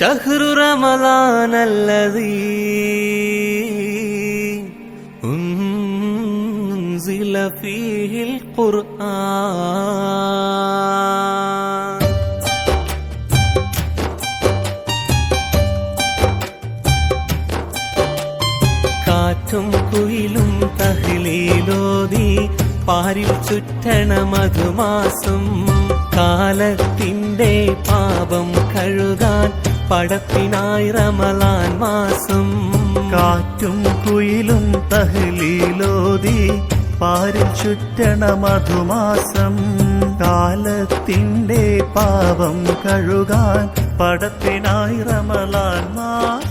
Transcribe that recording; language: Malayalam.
شهر رمضان الذي أنزل فيه القرآن കാറ്റും കുയിലും തഹ്ലീലോതി പാരിൽ ചുറ്റണ മധുമാസം കാലത്തിന്റെ പാപം കഴുകാൻ പടത്തിനായി റമളാൻ മാസം കാറ്റും കുയിലും തഹ്ലീലോതി പാരിൽ ചുറ്റണ മധുമാസം കാലത്തിന്റെ പാപം കഴുകാൻ പടത്തിനായി റമളാൻ മാസം